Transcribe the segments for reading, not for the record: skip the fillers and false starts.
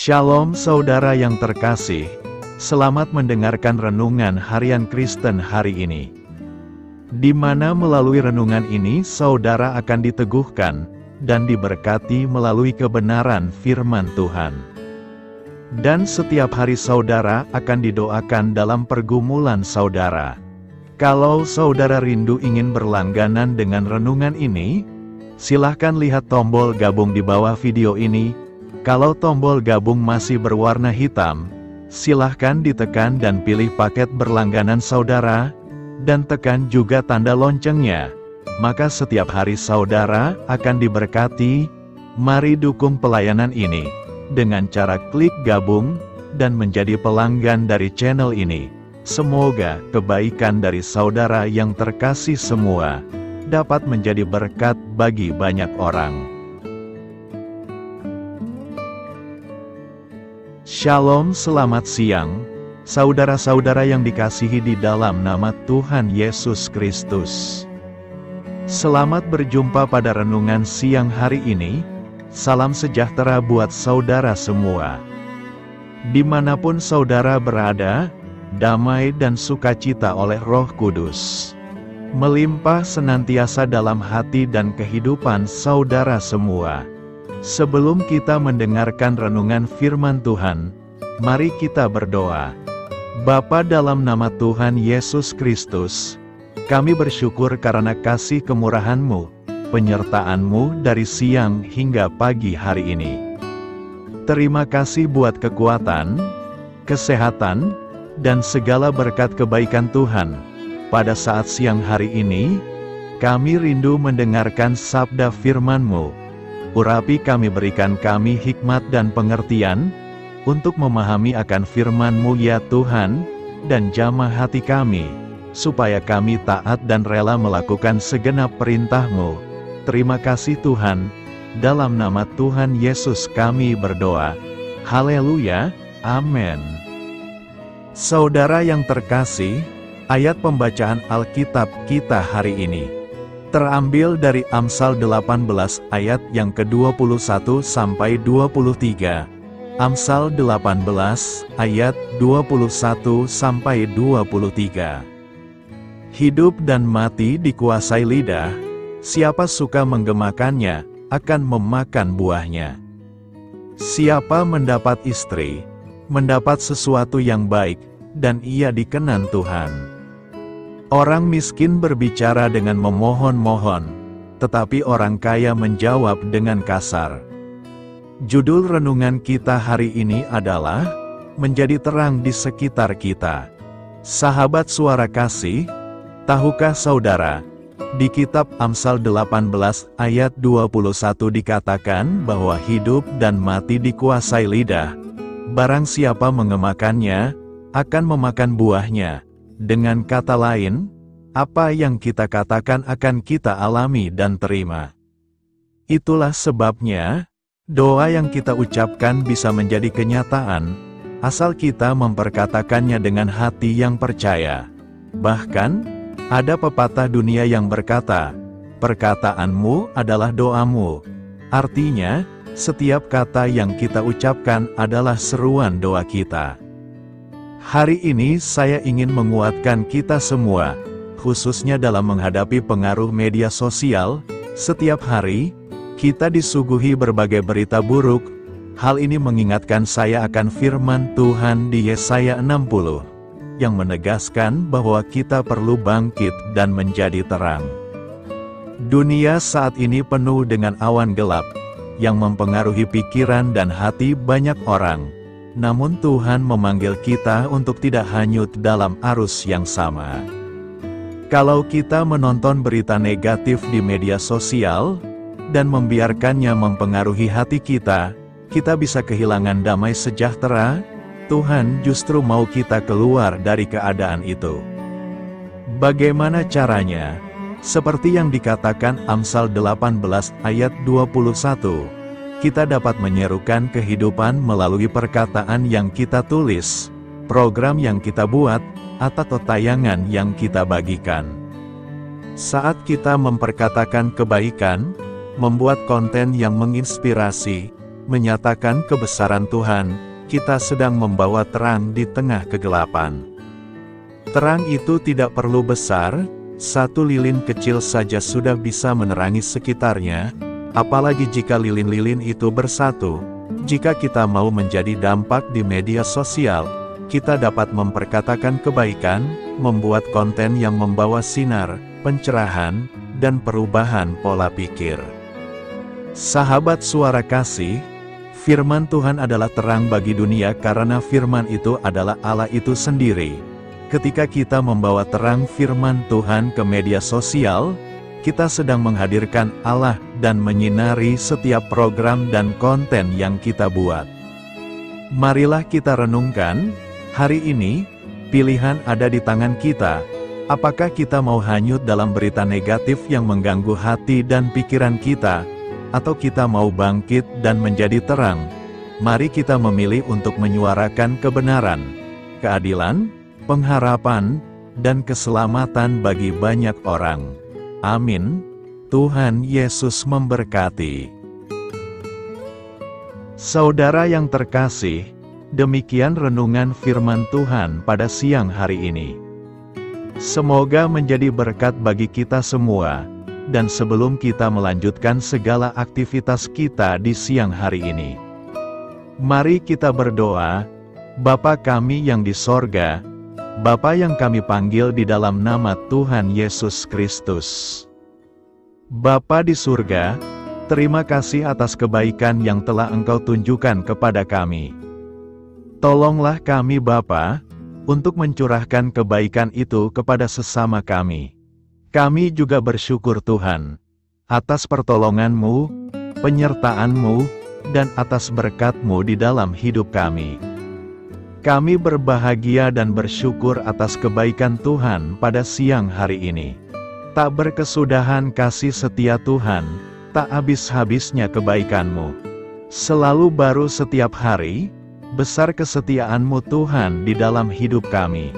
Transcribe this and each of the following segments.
Shalom saudara yang terkasih, selamat mendengarkan renungan harian Kristen hari ini. Di mana melalui renungan ini saudara akan diteguhkan dan diberkati melalui kebenaran firman Tuhan. Dan setiap hari saudara akan didoakan dalam pergumulan saudara. Kalau saudara rindu ingin berlangganan dengan renungan ini, silahkan lihat tombol gabung di bawah video ini. Kalau tombol gabung masih berwarna hitam, silahkan ditekan dan pilih paket berlangganan saudara, dan tekan juga tanda loncengnya. Maka setiap hari saudara akan diberkati. Mari dukung pelayanan ini dengan cara klik gabung dan menjadi pelanggan dari channel ini. Semoga kebaikan dari saudara yang terkasih semua dapat menjadi berkat bagi banyak orang. Shalom, selamat siang, saudara-saudara yang dikasihi di dalam nama Tuhan Yesus Kristus. Selamat berjumpa pada renungan siang hari ini. Salam sejahtera buat saudara semua. Dimanapun saudara berada, damai dan sukacita oleh Roh Kudus melimpah senantiasa dalam hati dan kehidupan saudara semua. Sebelum kita mendengarkan renungan firman Tuhan, mari kita berdoa. Bapa, dalam nama Tuhan Yesus Kristus, kami bersyukur karena kasih kemurahan-Mu, penyertaan-Mu dari siang hingga pagi hari ini. Terima kasih buat kekuatan, kesehatan, dan segala berkat kebaikan Tuhan. Pada saat siang hari ini, kami rindu mendengarkan sabda firman-Mu. Urapi kami, berikan kami hikmat dan pengertian, untuk memahami akan firman-Mu ya Tuhan, dan jamah hati kami, supaya kami taat dan rela melakukan segenap perintah-Mu. Terima kasih Tuhan, dalam nama Tuhan Yesus kami berdoa. Haleluya, amin. Saudara yang terkasih, ayat pembacaan Alkitab kita hari ini terambil dari Amsal 18 ayat yang ke-21 sampai 23. Amsal 18 ayat 21 sampai 23. Hidup dan mati dikuasai lidah, siapa suka menggemakannya, akan memakan buahnya. Siapa mendapat istri, mendapat sesuatu yang baik, dan ia dikenan Tuhan. Orang miskin berbicara dengan memohon-mohon, tetapi orang kaya menjawab dengan kasar. Judul renungan kita hari ini adalah Menjadi Terang di Sekitar Kita. Sahabat suara kasih, tahukah saudara, di kitab Amsal 18 ayat 21 dikatakan bahwa hidup dan mati dikuasai lidah. Barang siapa mengemakannya, akan memakan buahnya. Dengan kata lain, apa yang kita katakan akan kita alami dan terima. Itulah sebabnya, doa yang kita ucapkan bisa menjadi kenyataan, asal kita memperkatakannya dengan hati yang percaya. Bahkan, ada pepatah dunia yang berkata, perkataanmu adalah doamu. Artinya, setiap kata yang kita ucapkan adalah seruan doa kita. Hari ini saya ingin menguatkan kita semua, khususnya dalam menghadapi pengaruh media sosial. Setiap hari, kita disuguhi berbagai berita buruk. Hal ini mengingatkan saya akan firman Tuhan di Yesaya 60, yang menegaskan bahwa kita perlu bangkit dan menjadi terang. Dunia saat ini penuh dengan awan gelap, yang mempengaruhi pikiran dan hati banyak orang. Namun Tuhan memanggil kita untuk tidak hanyut dalam arus yang sama. Kalau kita menonton berita negatif di media sosial, dan membiarkannya mempengaruhi hati kita, kita bisa kehilangan damai sejahtera. Tuhan justru mau kita keluar dari keadaan itu. Bagaimana caranya? Seperti yang dikatakan Amsal 18 ayat 21. Kita dapat menyerukan kehidupan melalui perkataan yang kita tulis, program yang kita buat, atau tayangan yang kita bagikan. Saat kita memperkatakan kebaikan, membuat konten yang menginspirasi, menyatakan kebesaran Tuhan, kita sedang membawa terang di tengah kegelapan. Terang itu tidak perlu besar, satu lilin kecil saja sudah bisa menerangi sekitarnya, apalagi jika lilin-lilin itu bersatu. Jika kita mau menjadi dampak di media sosial, kita dapat memperkatakan kebaikan, membuat konten yang membawa sinar, pencerahan, dan perubahan pola pikir. Sahabat Suara Kasih, firman Tuhan adalah terang bagi dunia karena firman itu adalah Allah itu sendiri. Ketika kita membawa terang firman Tuhan ke media sosial, kita sedang menghadirkan Allah dan menyinari setiap program dan konten yang kita buat. Marilah kita renungkan, hari ini, pilihan ada di tangan kita. Apakah kita mau hanyut dalam berita negatif yang mengganggu hati dan pikiran kita, atau kita mau bangkit dan menjadi terang? Mari kita memilih untuk menyuarakan kebenaran, keadilan, pengharapan, dan keselamatan bagi banyak orang. Amin. Tuhan Yesus memberkati. Saudara yang terkasih, demikian renungan firman Tuhan pada siang hari ini. Semoga menjadi berkat bagi kita semua, dan sebelum kita melanjutkan segala aktivitas kita di siang hari ini, mari kita berdoa. Bapa kami yang di sorga, Bapa yang kami panggil di dalam nama Tuhan Yesus Kristus. Bapa di surga, terima kasih atas kebaikan yang telah Engkau tunjukkan kepada kami. Tolonglah kami Bapa, untuk mencurahkan kebaikan itu kepada sesama kami. Kami juga bersyukur Tuhan, atas pertolongan-Mu, penyertaan-Mu, dan atas berkat-Mu di dalam hidup kami. Kami berbahagia dan bersyukur atas kebaikan Tuhan pada siang hari ini. Tak berkesudahan kasih setia Tuhan, tak habis-habisnya kebaikan-Mu. Selalu baru setiap hari, besar kesetiaan-Mu Tuhan di dalam hidup kami.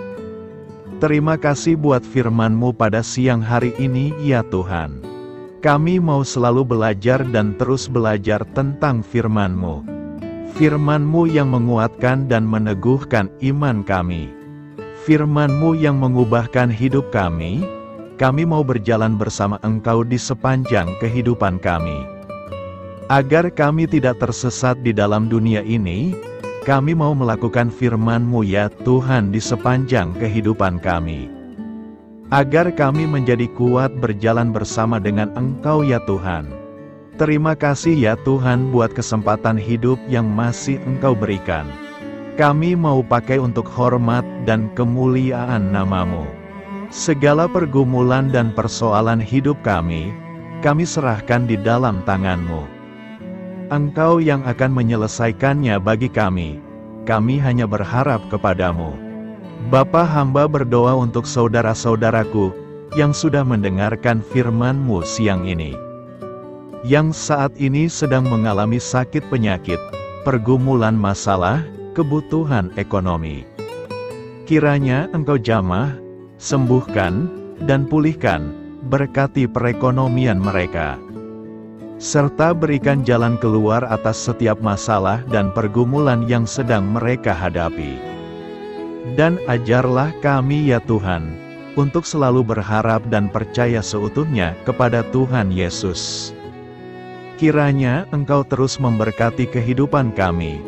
Terima kasih buat firman-Mu pada siang hari ini ya Tuhan. Kami mau selalu belajar dan terus belajar tentang firman-Mu. Firman-Mu yang menguatkan dan meneguhkan iman kami. Firman-Mu yang mengubahkan hidup kami mau berjalan bersama Engkau di sepanjang kehidupan kami. Agar kami tidak tersesat di dalam dunia ini, kami mau melakukan firman-Mu ya Tuhan di sepanjang kehidupan kami. Agar kami menjadi kuat berjalan bersama dengan Engkau ya Tuhan. Terima kasih ya Tuhan buat kesempatan hidup yang masih Engkau berikan. Kami mau pakai untuk hormat dan kemuliaan nama-Mu. Segala pergumulan dan persoalan hidup kami serahkan di dalam tangan-Mu. Engkau yang akan menyelesaikannya bagi kami. Kami hanya berharap kepada-Mu. Bapa, hamba berdoa untuk saudara-saudaraku yang sudah mendengarkan firman-Mu siang ini, yang saat ini sedang mengalami sakit penyakit, pergumulan masalah, kebutuhan ekonomi. Kiranya Engkau jamah, sembuhkan, dan pulihkan, berkati perekonomian mereka. Serta berikan jalan keluar atas setiap masalah dan pergumulan yang sedang mereka hadapi. Dan ajarlah kami ya Tuhan, untuk selalu berharap dan percaya seutuhnya kepada Tuhan Yesus. Kiranya Engkau terus memberkati kehidupan kami,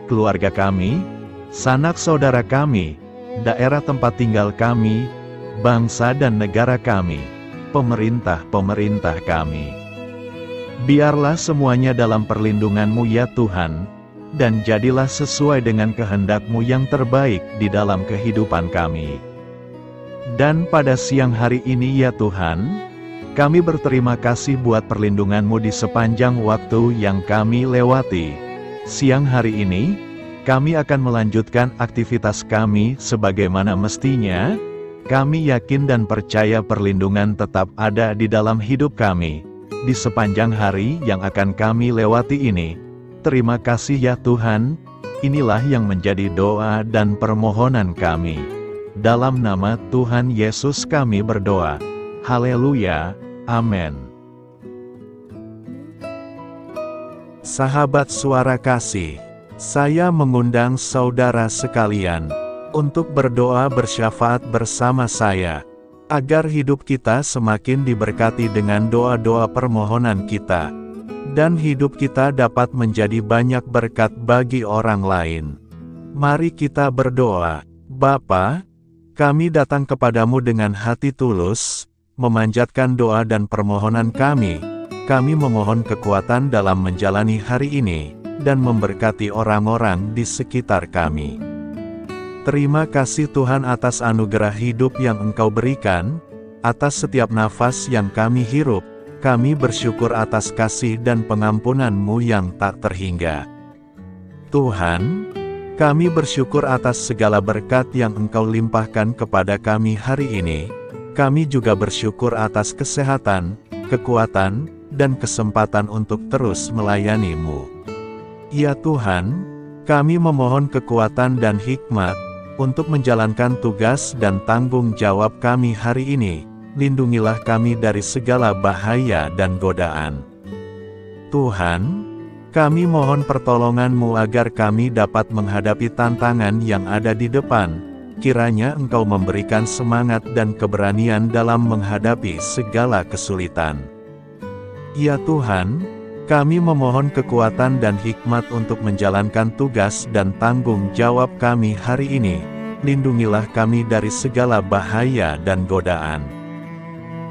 keluarga kami, sanak saudara kami, daerah tempat tinggal kami, bangsa dan negara kami, pemerintah-pemerintah kami. Biarlah semuanya dalam perlindungan-Mu ya Tuhan, dan jadilah sesuai dengan kehendak-Mu yang terbaik di dalam kehidupan kami. Dan pada siang hari ini ya Tuhan, kami berterima kasih buat perlindungan-Mu di sepanjang waktu yang kami lewati. Siang hari ini, kami akan melanjutkan aktivitas kami sebagaimana mestinya. Kami yakin dan percaya perlindungan tetap ada di dalam hidup kami, di sepanjang hari yang akan kami lewati ini. Terima kasih ya Tuhan, inilah yang menjadi doa dan permohonan kami. Dalam nama Tuhan Yesus kami berdoa. Haleluya, amin. Sahabat Suara Kasih, saya mengundang saudara sekalian untuk berdoa bersyafaat bersama saya, agar hidup kita semakin diberkati dengan doa-doa permohonan kita, dan hidup kita dapat menjadi banyak berkat bagi orang lain. Mari kita berdoa. Bapa, kami datang kepadamu dengan hati tulus, memanjatkan doa dan permohonan kami. Kami memohon kekuatan dalam menjalani hari ini, dan memberkati orang-orang di sekitar kami. Terima kasih Tuhan atas anugerah hidup yang Engkau berikan, atas setiap nafas yang kami hirup. Kami bersyukur atas kasih dan pengampunan-Mu yang tak terhingga. Tuhan, kami bersyukur atas segala berkat yang Engkau limpahkan kepada kami hari ini. Kami juga bersyukur atas kesehatan, kekuatan, dan kesempatan untuk terus melayani-Mu. Ya Tuhan, kami memohon kekuatan dan hikmat untuk menjalankan tugas dan tanggung jawab kami hari ini. Lindungilah kami dari segala bahaya dan godaan. Tuhan, kami mohon pertolongan-Mu agar kami dapat menghadapi tantangan yang ada di depan. Kiranya Engkau memberikan semangat dan keberanian dalam menghadapi segala kesulitan. Ya Tuhan, kami memohon kekuatan dan hikmat untuk menjalankan tugas dan tanggung jawab kami hari ini. Lindungilah kami dari segala bahaya dan godaan.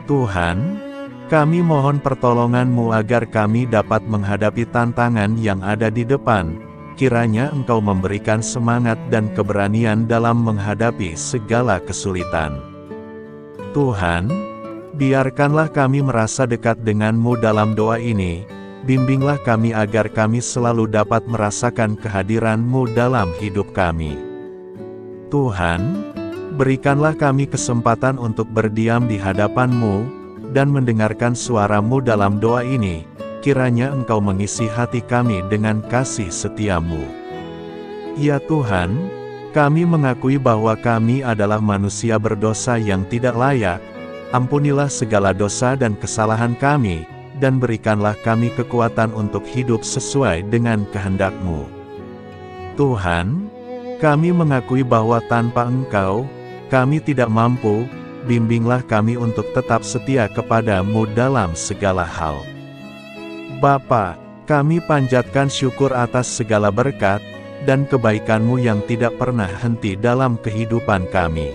Tuhan, kami mohon pertolongan-Mu agar kami dapat menghadapi tantangan yang ada di depan. Kiranya Engkau memberikan semangat dan keberanian dalam menghadapi segala kesulitan. Tuhan, biarkanlah kami merasa dekat dengan-Mu dalam doa ini. Bimbinglah kami agar kami selalu dapat merasakan kehadiran-Mu dalam hidup kami. Tuhan, berikanlah kami kesempatan untuk berdiam di hadapan-Mu, dan mendengarkan suara-Mu dalam doa ini. Kiranya Engkau mengisi hati kami dengan kasih setia-Mu. Ya Tuhan, kami mengakui bahwa kami adalah manusia berdosa yang tidak layak. Ampunilah segala dosa dan kesalahan kami, dan berikanlah kami kekuatan untuk hidup sesuai dengan kehendak-Mu. Tuhan, kami mengakui bahwa tanpa Engkau, kami tidak mampu. Bimbinglah kami untuk tetap setia kepada-Mu dalam segala hal. Bapa, kami panjatkan syukur atas segala berkat dan kebaikan-Mu yang tidak pernah henti dalam kehidupan kami.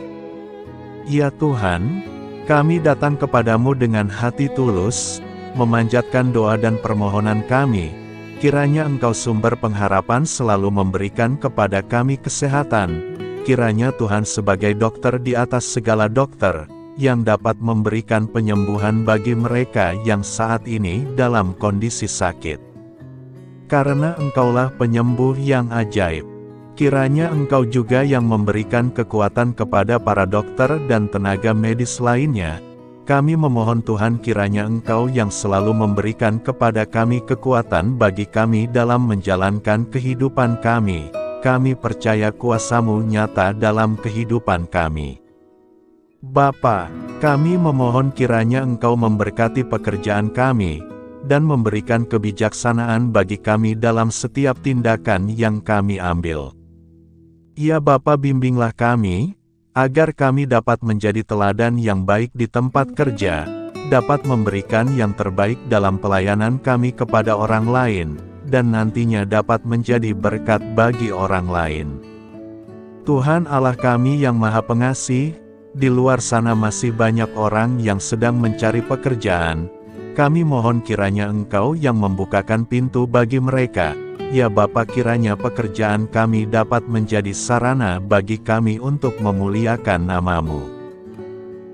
Ya Tuhan, kami datang kepadamu dengan hati tulus, memanjatkan doa dan permohonan kami. Kiranya Engkau sumber pengharapan selalu memberikan kepada kami kesehatan. Kiranya Tuhan sebagai dokter di atas segala dokter, yang dapat memberikan penyembuhan bagi mereka yang saat ini dalam kondisi sakit. Karena Engkaulah penyembuh yang ajaib. Kiranya Engkau juga yang memberikan kekuatan kepada para dokter dan tenaga medis lainnya. Kami memohon Tuhan kiranya Engkau yang selalu memberikan kepada kami kekuatan bagi kami dalam menjalankan kehidupan kami. Kami percaya kuasa-Mu nyata dalam kehidupan kami. Bapa, kami memohon kiranya Engkau memberkati pekerjaan kami, dan memberikan kebijaksanaan bagi kami dalam setiap tindakan yang kami ambil. Ya Bapa, bimbinglah kami, agar kami dapat menjadi teladan yang baik di tempat kerja, dapat memberikan yang terbaik dalam pelayanan kami kepada orang lain, dan nantinya dapat menjadi berkat bagi orang lain. Tuhan Allah kami yang Maha Pengasih, di luar sana masih banyak orang yang sedang mencari pekerjaan. Kami mohon kiranya Engkau yang membukakan pintu bagi mereka. Ya Bapa, kiranya pekerjaan kami dapat menjadi sarana bagi kami untuk memuliakan nama-Mu.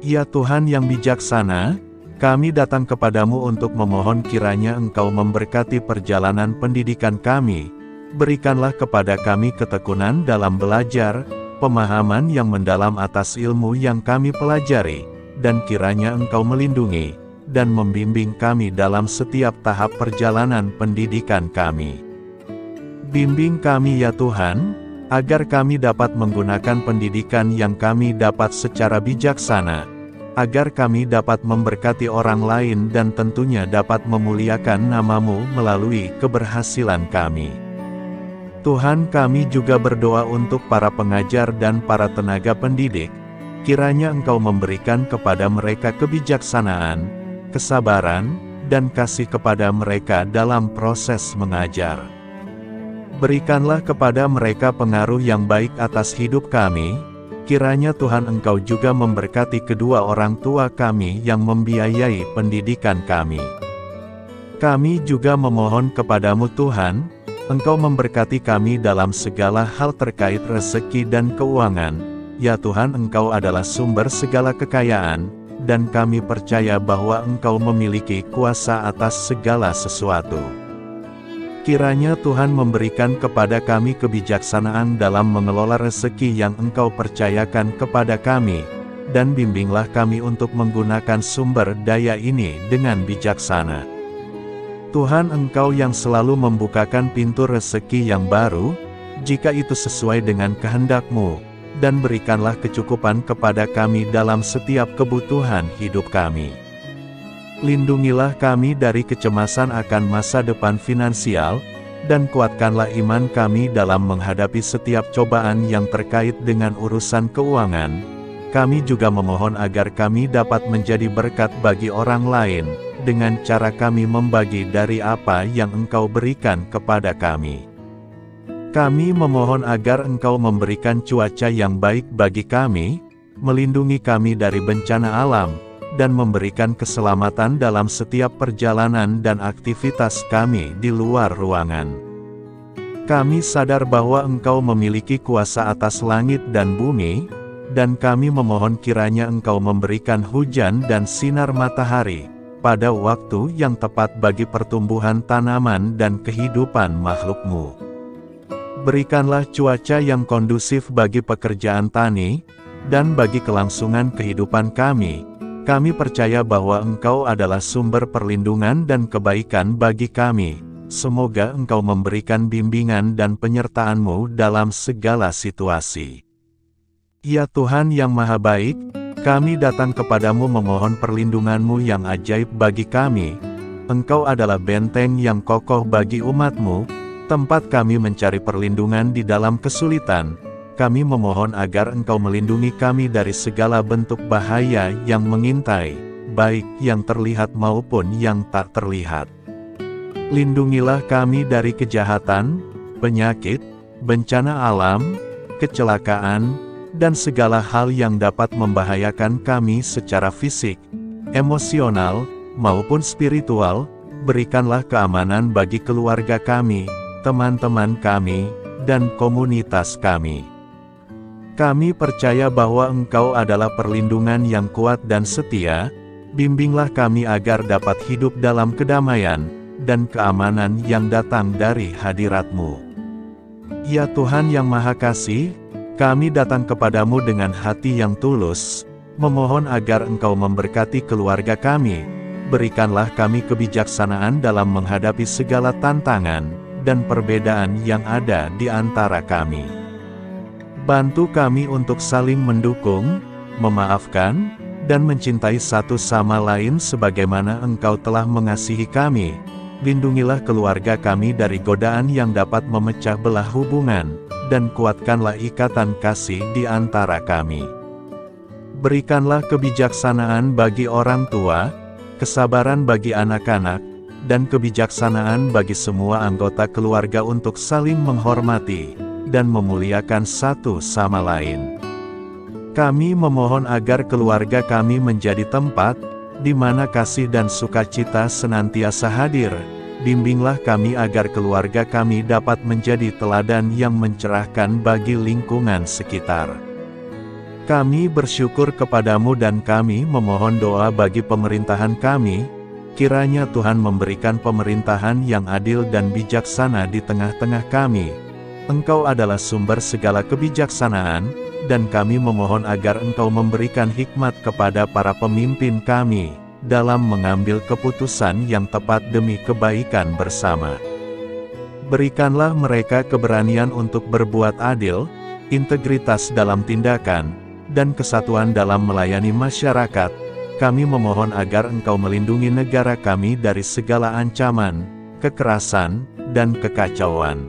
Ya Tuhan yang bijaksana, kami datang kepadamu untuk memohon kiranya Engkau memberkati perjalanan pendidikan kami. Berikanlah kepada kami ketekunan dalam belajar, pemahaman yang mendalam atas ilmu yang kami pelajari, dan kiranya Engkau melindungi dan membimbing kami dalam setiap tahap perjalanan pendidikan kami. Bimbing kami ya Tuhan, agar kami dapat menggunakan pendidikan yang kami dapat secara bijaksana, agar kami dapat memberkati orang lain dan tentunya dapat memuliakan nama-Mu melalui keberhasilan kami. Tuhan, kami juga berdoa untuk para pengajar dan para tenaga pendidik, kiranya Engkau memberikan kepada mereka kebijaksanaan, kesabaran, dan kasih kepada mereka dalam proses mengajar. Berikanlah kepada mereka pengaruh yang baik atas hidup kami, kiranya Tuhan Engkau juga memberkati kedua orang tua kami yang membiayai pendidikan kami. Kami juga memohon kepadamu Tuhan, Engkau memberkati kami dalam segala hal terkait rezeki dan keuangan. Ya Tuhan, Engkau adalah sumber segala kekayaan, dan kami percaya bahwa Engkau memiliki kuasa atas segala sesuatu. Kiranya Tuhan memberikan kepada kami kebijaksanaan dalam mengelola rezeki yang Engkau percayakan kepada kami, dan bimbinglah kami untuk menggunakan sumber daya ini dengan bijaksana. Tuhan, Engkau yang selalu membukakan pintu rezeki yang baru, jika itu sesuai dengan kehendak-Mu, dan berikanlah kecukupan kepada kami dalam setiap kebutuhan hidup kami. Lindungilah kami dari kecemasan akan masa depan finansial, dan kuatkanlah iman kami dalam menghadapi setiap cobaan yang terkait dengan urusan keuangan. Kami juga memohon agar kami dapat menjadi berkat bagi orang lain, dengan cara kami membagi dari apa yang Engkau berikan kepada kami. Kami memohon agar Engkau memberikan cuaca yang baik bagi kami, melindungi kami dari bencana alam, dan memberikan keselamatan dalam setiap perjalanan dan aktivitas kami di luar ruangan. Kami sadar bahwa Engkau memiliki kuasa atas langit dan bumi, dan kami memohon kiranya Engkau memberikan hujan dan sinar matahari pada waktu yang tepat bagi pertumbuhan tanaman dan kehidupan makhluk-Mu. Berikanlah cuaca yang kondusif bagi pekerjaan tani, dan bagi kelangsungan kehidupan kami. Kami percaya bahwa Engkau adalah sumber perlindungan dan kebaikan bagi kami. Semoga Engkau memberikan bimbingan dan penyertaan-Mu dalam segala situasi. Ya Tuhan yang Maha Baik, kami datang kepadamu memohon perlindungan-Mu yang ajaib bagi kami. Engkau adalah benteng yang kokoh bagi umat-Mu, tempat kami mencari perlindungan di dalam kesulitan. Kami memohon agar Engkau melindungi kami dari segala bentuk bahaya yang mengintai, baik yang terlihat maupun yang tak terlihat. Lindungilah kami dari kejahatan, penyakit, bencana alam, kecelakaan, dan segala hal yang dapat membahayakan kami secara fisik, emosional, maupun spiritual. Berikanlah keamanan bagi keluarga kami, teman-teman kami, dan komunitas kami. Kami percaya bahwa Engkau adalah perlindungan yang kuat dan setia. Bimbinglah kami agar dapat hidup dalam kedamaian dan keamanan yang datang dari hadirat-Mu. Ya Tuhan yang Maha Kasih, kami datang kepadamu dengan hati yang tulus, memohon agar Engkau memberkati keluarga kami. Berikanlah kami kebijaksanaan dalam menghadapi segala tantangan dan perbedaan yang ada di antara kami. Bantu kami untuk saling mendukung, memaafkan, dan mencintai satu sama lain sebagaimana Engkau telah mengasihi kami. Lindungilah keluarga kami dari godaan yang dapat memecah belah hubungan, dan kuatkanlah ikatan kasih di antara kami. Berikanlah kebijaksanaan bagi orang tua, kesabaran bagi anak-anak, dan kebijaksanaan bagi semua anggota keluarga untuk saling menghormati dan memuliakan satu sama lain. Kami memohon agar keluarga kami menjadi tempat di mana kasih dan sukacita senantiasa hadir. Bimbinglah kami agar keluarga kami dapat menjadi teladan yang mencerahkan bagi lingkungan sekitar. Kami bersyukur kepadamu dan kami memohon doa bagi pemerintahan kami. Kiranya Tuhan memberikan pemerintahan yang adil dan bijaksana di tengah-tengah kami. Engkau adalah sumber segala kebijaksanaan, dan kami memohon agar Engkau memberikan hikmat kepada para pemimpin kami dalam mengambil keputusan yang tepat demi kebaikan bersama. Berikanlah mereka keberanian untuk berbuat adil, integritas dalam tindakan, dan kesatuan dalam melayani masyarakat, kami memohon agar Engkau melindungi negara kami dari segala ancaman, kekerasan, dan kekacauan.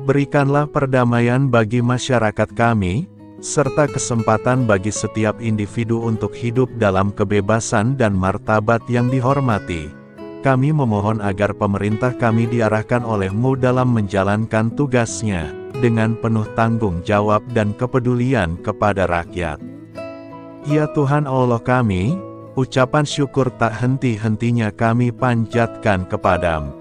Berikanlah perdamaian bagi masyarakat kami, serta kesempatan bagi setiap individu untuk hidup dalam kebebasan dan martabat yang dihormati. Kami memohon agar pemerintah kami diarahkan oleh-Mu dalam menjalankan tugasnya, dengan penuh tanggung jawab dan kepedulian kepada rakyat. Ya Tuhan Allah kami, ucapan syukur tak henti-hentinya kami panjatkan kepadamu.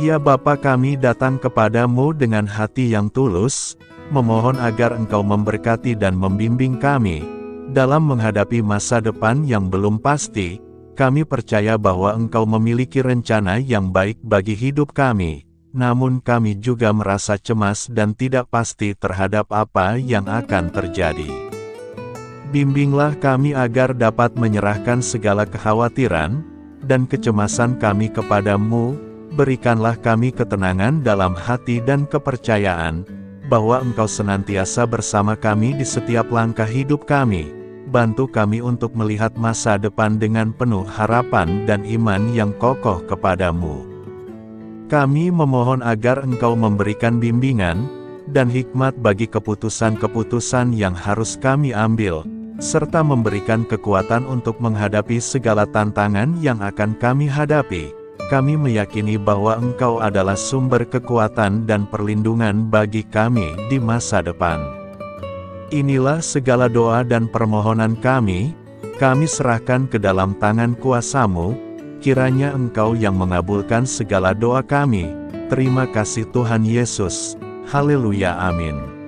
Ya Bapa, kami datang kepadamu dengan hati yang tulus, memohon agar Engkau memberkati dan membimbing kami, dalam menghadapi masa depan yang belum pasti. Kami percaya bahwa Engkau memiliki rencana yang baik bagi hidup kami, namun kami juga merasa cemas dan tidak pasti terhadap apa yang akan terjadi. Bimbinglah kami agar dapat menyerahkan segala kekhawatiran dan kecemasan kami kepadamu. Berikanlah kami ketenangan dalam hati dan kepercayaan bahwa Engkau senantiasa bersama kami di setiap langkah hidup kami. Bantu kami untuk melihat masa depan dengan penuh harapan dan iman yang kokoh kepadamu. Kami memohon agar Engkau memberikan bimbingan dan hikmat bagi keputusan-keputusan yang harus kami ambil, serta memberikan kekuatan untuk menghadapi segala tantangan yang akan kami hadapi. Kami meyakini bahwa Engkau adalah sumber kekuatan dan perlindungan bagi kami di masa depan. Inilah segala doa dan permohonan kami serahkan ke dalam tangan kuasa-Mu, kiranya Engkau yang mengabulkan segala doa kami. Terima kasih Tuhan Yesus. Haleluya, amin.